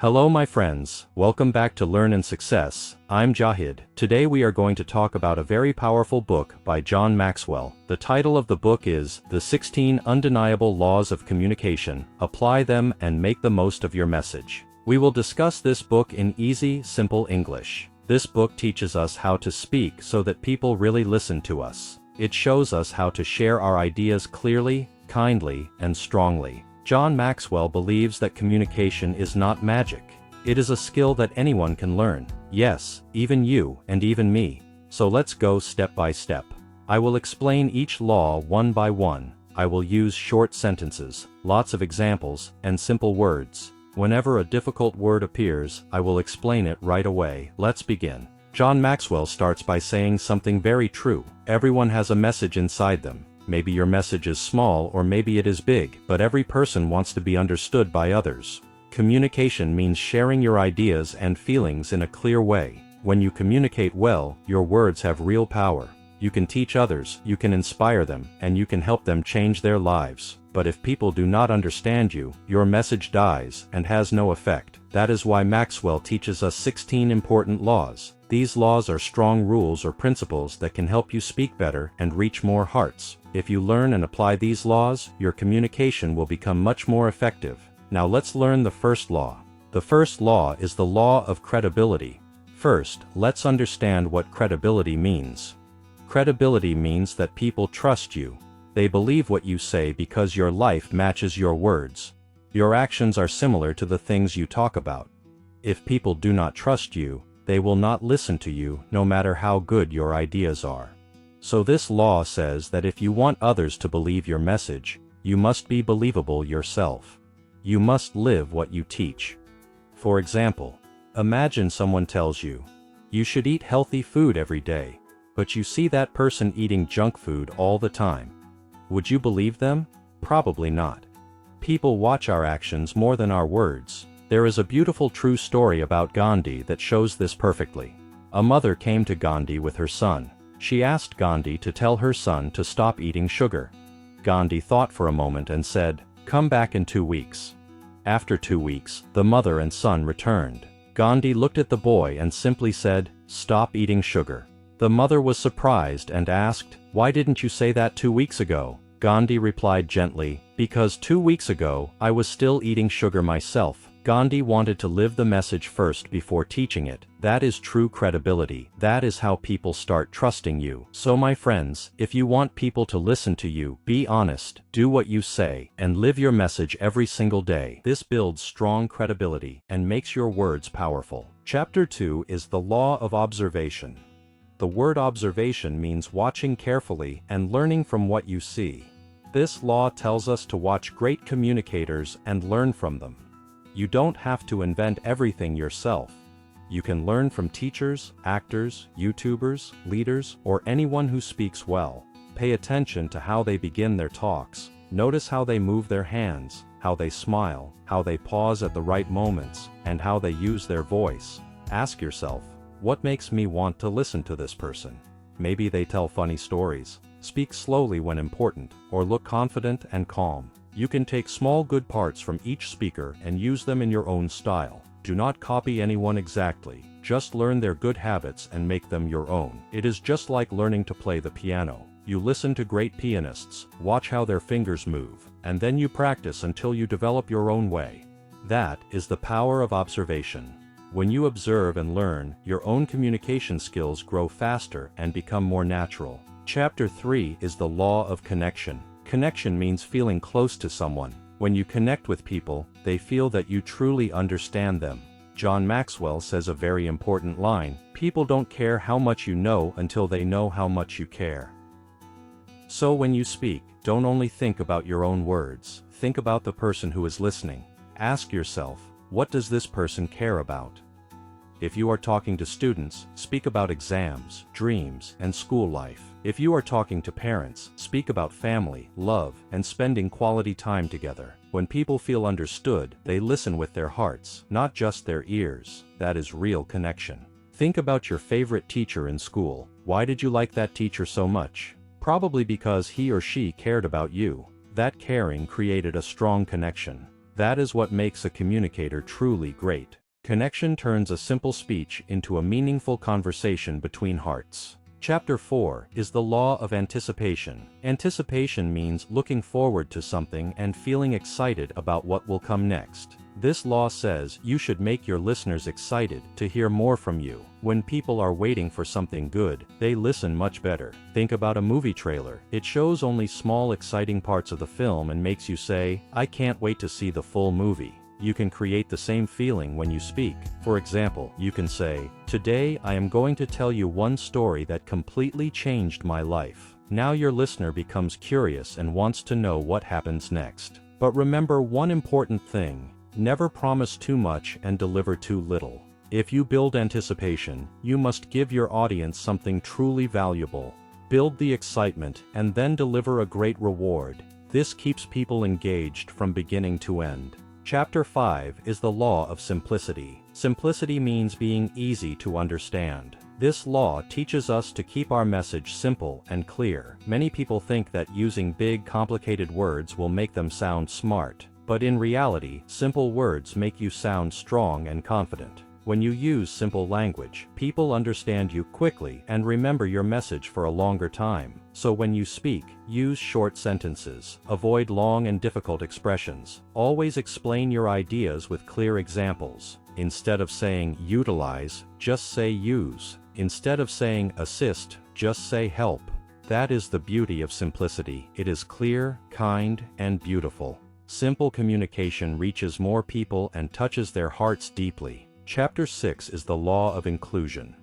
Hello my friends, welcome back to Learn and Success. I'm Jahid. Today we are going to talk about a very powerful book by John Maxwell. The title of the book is The 16 Undeniable Laws of Communication. Apply them and make the most of your message. We will discuss this book in easy, simple English. This book teaches us how to speak so that people really listen to us. It shows us how to share our ideas clearly, kindly, and strongly. John Maxwell believes that communication is not magic. It is a skill that anyone can learn. Yes, even you and even me. So let's go step by step. I will explain each law one by one. I will use short sentences, lots of examples, and simple words. Whenever a difficult word appears, I will explain it right away. Let's begin. John Maxwell starts by saying something very true. Everyone has a message inside them. Maybe your message is small or maybe it is big, but every person wants to be understood by others. Communication means sharing your ideas and feelings in a clear way. When you communicate well, your words have real power. You can teach others, you can inspire them, and you can help them change their lives. But if people do not understand you, your message dies and has no effect. That is why Maxwell teaches us 16 important laws. These laws are strong rules or principles that can help you speak better and reach more hearts. If you learn and apply these laws, your communication will become much more effective. Now let's learn the first law. The first law is the law of credibility. First, let's understand what credibility means. Credibility means that people trust you. They believe what you say because your life matches your words. Your actions are similar to the things you talk about. If people do not trust you, they will not listen to you no matter how good your ideas are. So this law says that if you want others to believe your message, you must be believable yourself. You must live what you teach. For example, imagine someone tells you, you should eat healthy food every day, but you see that person eating junk food all the time. Would you believe them? Probably not. People watch our actions more than our words. There is a beautiful true story about Gandhi that shows this perfectly. A mother came to Gandhi with her son. She asked Gandhi to tell her son to stop eating sugar. Gandhi thought for a moment and said, "Come back in 2 weeks." After 2 weeks, the mother and son returned. Gandhi looked at the boy and simply said, "Stop eating sugar." The mother was surprised and asked, "Why didn't you say that 2 weeks ago?" Gandhi replied gently, "Because 2 weeks ago, I was still eating sugar myself." Gandhi wanted to live the message first before teaching it. That is true credibility. That is how people start trusting you. So my friends, if you want people to listen to you, be honest, do what you say, and live your message every single day. This builds strong credibility and makes your words powerful. Chapter 2 is the law of observation. The word observation means watching carefully and learning from what you see. This law tells us to watch great communicators and learn from them. You don't have to invent everything yourself. You can learn from teachers, actors, YouTubers, leaders, or anyone who speaks well. Pay attention to how they begin their talks. Notice how they move their hands, how they smile, how they pause at the right moments, and how they use their voice. Ask yourself, what makes me want to listen to this person? Maybe they tell funny stories, speak slowly when important, or look confident and calm. You can take small good parts from each speaker and use them in your own style. Do not copy anyone exactly, just learn their good habits and make them your own. It is just like learning to play the piano. You listen to great pianists, watch how their fingers move, and then you practice until you develop your own way. That is the power of observation. When you observe and learn, your own communication skills grow faster and become more natural. Chapter 3 is the law of connection. Connection means feeling close to someone. When you connect with people, they feel that you truly understand them. John Maxwell says a very important line, "People don't care how much you know until they know how much you care." So when you speak, don't only think about your own words, think about the person who is listening. Ask yourself, what does this person care about? If you are talking to students, speak about exams, dreams, and school life. If you are talking to parents, speak about family, love, and spending quality time together. When people feel understood, they listen with their hearts, not just their ears. That is real connection. Think about your favorite teacher in school. Why did you like that teacher so much? Probably because he or she cared about you. That caring created a strong connection. That is what makes a communicator truly great. Connection turns a simple speech into a meaningful conversation between hearts. Chapter 4 is the law of anticipation. Anticipation means looking forward to something and feeling excited about what will come next. This law says you should make your listeners excited to hear more from you. When people are waiting for something good, they listen much better. Think about a movie trailer. It shows only small exciting parts of the film and makes you say, "I can't wait to see the full movie." You can create the same feeling when you speak. For example, you can say, "Today I am going to tell you one story that completely changed my life." Now your listener becomes curious and wants to know what happens next. But remember one important thing: never promise too much and deliver too little. If you build anticipation, you must give your audience something truly valuable. Build the excitement and then deliver a great reward. This keeps people engaged from beginning to end. Chapter 5 is the law of simplicity. Simplicity means being easy to understand. This law teaches us to keep our message simple and clear. Many people think that using big, complicated words will make them sound smart. But in reality, simple words make you sound strong and confident. When you use simple language, people understand you quickly and remember your message for a longer time. So when you speak, use short sentences. Avoid long and difficult expressions. Always explain your ideas with clear examples. Instead of saying utilize, just say use. Instead of saying assist, just say help. That is the beauty of simplicity. It is clear, kind, and beautiful. Simple communication reaches more people and touches their hearts deeply. Chapter 6 is the law of inclusion.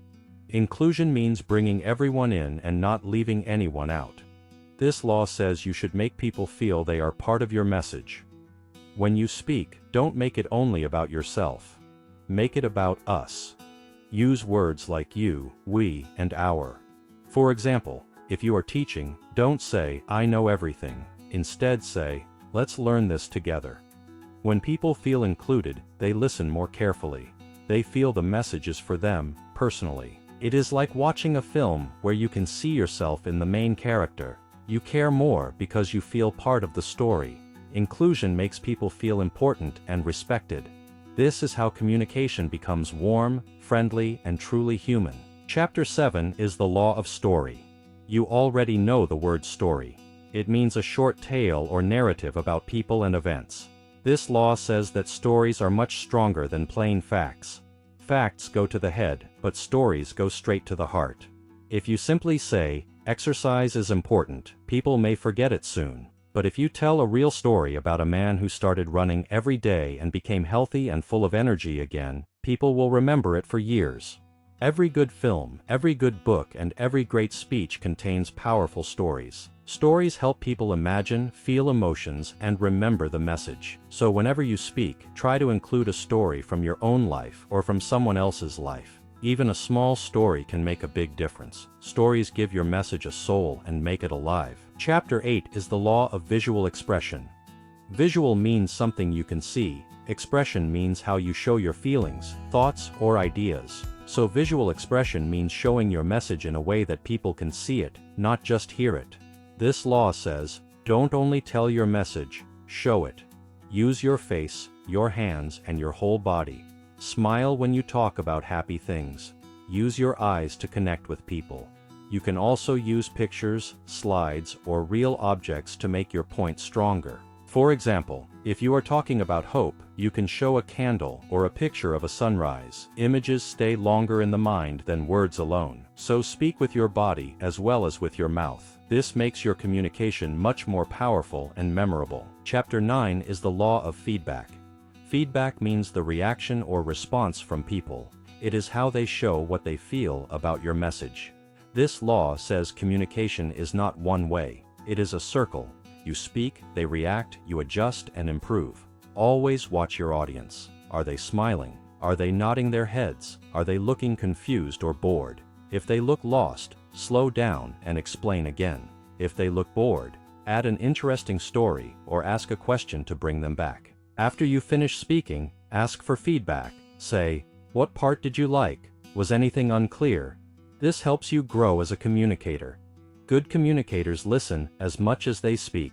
Inclusion means bringing everyone in and not leaving anyone out. This law says you should make people feel they are part of your message. When you speak, don't make it only about yourself. Make it about us. Use words like you, we, and our. For example, if you are teaching, don't say, "I know everything." Instead say, "Let's learn this together." When people feel included, they listen more carefully. They feel the message is for them, personally. It is like watching a film where you can see yourself in the main character. You care more because you feel part of the story. Inclusion makes people feel important and respected. This is how communication becomes warm, friendly, and truly human. Chapter 7 is the law of story. You already know the word story. It means a short tale or narrative about people and events. This law says that stories are much stronger than plain facts. Facts go to the head, but stories go straight to the heart. If you simply say, "Exercise is important," people may forget it soon. But if you tell a real story about a man who started running every day and became healthy and full of energy again, people will remember it for years. Every good film, every good book, and every great speech contains powerful stories. Stories help people imagine, feel emotions, and remember the message. So whenever you speak, try to include a story from your own life or from someone else's life. Even a small story can make a big difference. Stories give your message a soul and make it alive. Chapter 8 is the law of visual expression. Visual means something you can see. Expression means how you show your feelings, thoughts, or ideas. So visual expression means showing your message in a way that people can see it, not just hear it. This law says, don't only tell your message, show it. Use your face, your hands, and your whole body. Smile when you talk about happy things. Use your eyes to connect with people. You can also use pictures, slides, or real objects to make your point stronger. For example, if you are talking about hope, you can show a candle or a picture of a sunrise. Images stay longer in the mind than words alone. So speak with your body as well as with your mouth. This makes your communication much more powerful and memorable. Chapter 9 is the law of feedback. Feedback means the reaction or response from people. It is how they show what they feel about your message. This law says communication is not one way. It is a circle. You speak, they react, you adjust and improve. Always watch your audience. Are they smiling? Are they nodding their heads? Are they looking confused or bored? If they look lost, slow down and explain again. If they look bored, add an interesting story or ask a question to bring them back. After you finish speaking, ask for feedback. Say, "What part did you like? Was anything unclear?" This helps you grow as a communicator. Good communicators listen as much as they speak.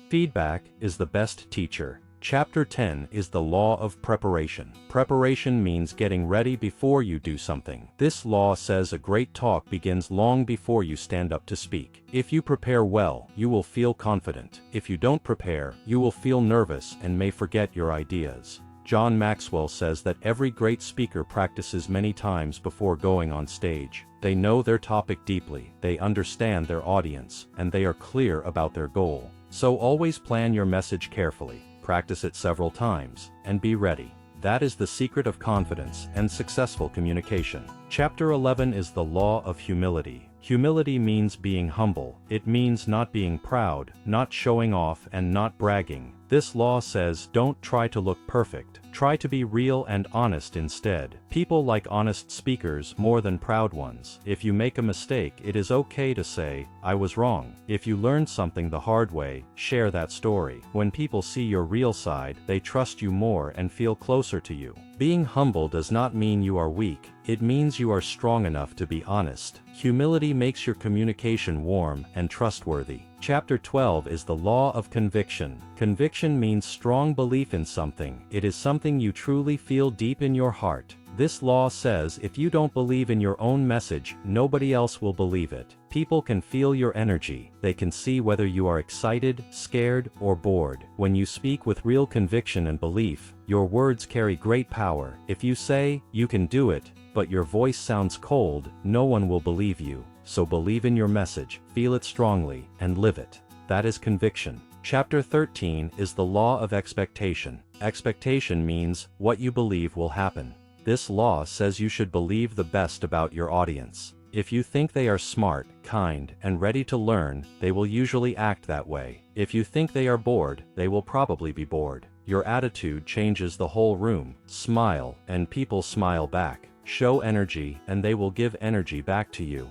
Feedback is the best teacher. Chapter 10 is the law of preparation. Preparation means getting ready before you do something. This law says a great talk begins long before you stand up to speak. If you prepare well, you will feel confident. If you don't prepare, you will feel nervous and may forget your ideas. John Maxwell says that every great speaker practices many times before going on stage. They know their topic deeply, they understand their audience, and they are clear about their goal. So always plan your message carefully, practice it several times, and be ready. That is the secret of confidence and successful communication. Chapter 11 is the law of humility. Humility means being humble. It means not being proud, not showing off, and not bragging. This law says don't try to look perfect. Try to be real and honest instead. People like honest speakers more than proud ones. If you make a mistake, it is okay to say, "I was wrong." If you learned something the hard way, share that story. When people see your real side, they trust you more and feel closer to you. Being humble does not mean you are weak. It means you are strong enough to be honest. Humility makes your communication warm and trustworthy. Chapter 12 is the law of conviction. Conviction means strong belief in something. It is something you truly feel deep in your heart. This law says if you don't believe in your own message, nobody else will believe it. People can feel your energy. They can see whether you are excited, scared, or bored. When you speak with real conviction and belief, your words carry great power. If you say, "You can do it," but your voice sounds cold, no one will believe you. So believe in your message, feel it strongly, and live it. That is conviction. Chapter 13 is the law of expectation. Expectation means what you believe will happen. This law says you should believe the best about your audience. If you think they are smart, kind, and ready to learn, they will usually act that way. If you think they are bored, they will probably be bored. Your attitude changes the whole room. Smile, and people smile back. Show energy, and they will give energy back to you.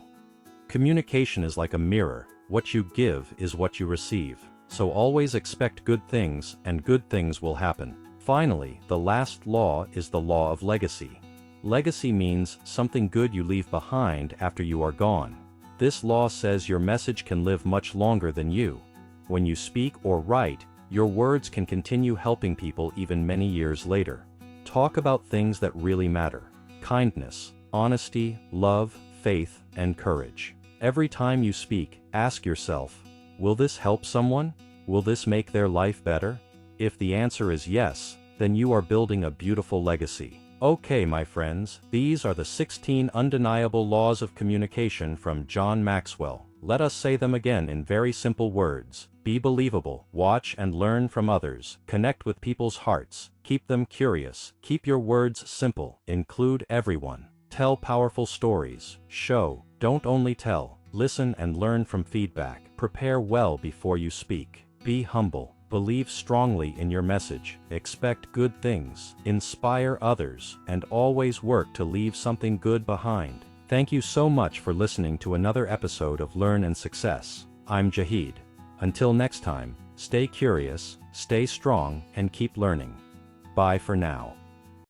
Communication is like a mirror. What you give is what you receive. So always expect good things, and good things will happen. Finally, the last law is the law of legacy. Legacy means something good you leave behind after you are gone. This law says your message can live much longer than you. When you speak or write, your words can continue helping people even many years later. Talk about things that really matter. Kindness, honesty, love, faith, and courage. Every time you speak, ask yourself, will this help someone? Will this make their life better? If the answer is yes, then you are building a beautiful legacy. Okay, my friends, these are the 16 undeniable laws of communication from John Maxwell. Let us say them again in very simple words. Be believable, watch and learn from others, connect with people's hearts, keep them curious, keep your words simple, include everyone. Tell powerful stories, show, don't only tell, listen and learn from feedback. Prepare well before you speak. Be humble, believe strongly in your message, expect good things, inspire others, and always work to leave something good behind. Thank you so much for listening to another episode of Learn and Success. I'm Jahid. Until next time, stay curious, stay strong, and keep learning. Bye for now.